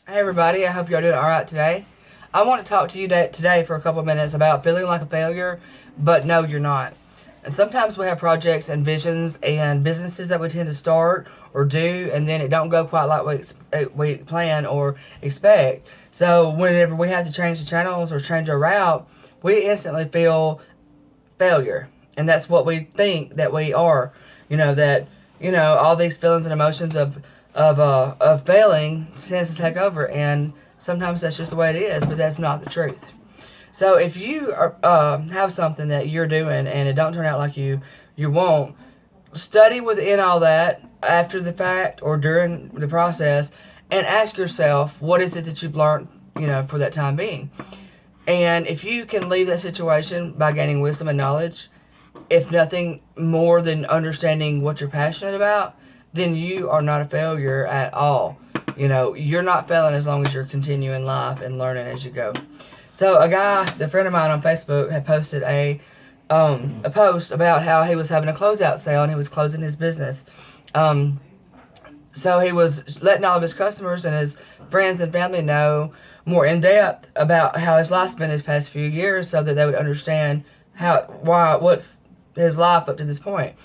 Hey everybody, I hope you're doing alright today. I want to talk to you today for a couple of minutes about feeling like a failure, but no, you're not. And sometimes we have projects and visions and businesses that we tend to start or do, and then it don't go quite like we plan or expect. So whenever we have to change the channels or change our route, we instantly feel failure, and that's what we think that we are. That all these feelings and emotions of failing tends to take over, and sometimes that's just the way it is, but that's not the truth. So if you have something that you're doing and it don't turn out like you want, study within all that after the fact or during the process, and ask yourself what is it that you've learned, for that time being. And if you can leave that situation by gaining wisdom and knowledge, if nothing more than understanding what you're passionate about, then you are not a failure at all. You're not failing as long as you're continuing life and learning as you go. So a friend of mine on Facebook, had posted a post about how he was having a closeout sale and he was closing his business. So he was letting all of his customers and his friends and family know more in depth about how his life's been his past few years, so that they would understand what's his life up to this point.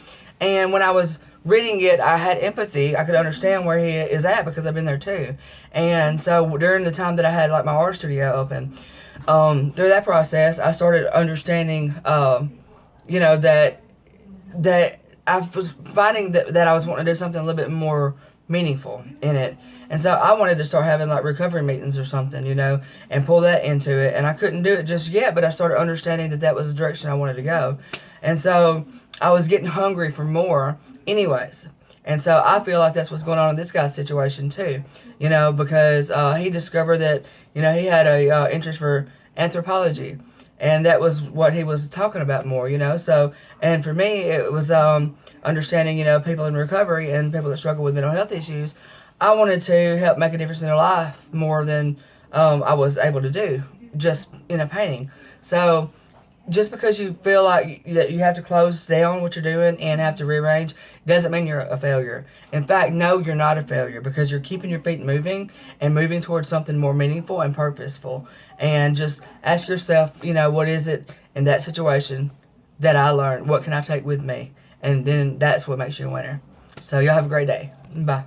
And when I was reading it, I had empathy. I could understand where he is at because I've been there too. And so during the time that I had like my art studio open, through that process, I started understanding, that I was finding that I was wanting to do something a little bit more meaningful in it. And so I wanted to start having like recovery meetings or something, and pull that into it. And I couldn't do it just yet, but I started understanding that that was the direction I wanted to go. And so I was getting hungry for more anyways. And so I feel like that's what's going on in this guy's situation too, because he discovered that, he had a interest for anthropology. And that was what he was talking about more, So, and for me, it was understanding, people in recovery and people that struggle with mental health issues. I wanted to help make a difference in their life more than I was able to do just in a painting. So, just because you feel like that you have to close down what you're doing and have to rearrange doesn't mean you're a failure. In fact, no, you're not a failure, because you're keeping your feet moving and moving towards something more meaningful and purposeful. And just ask yourself, what is it in that situation that I learned? What can I take with me? And then that's what makes you a winner. So y'all have a great day. Bye.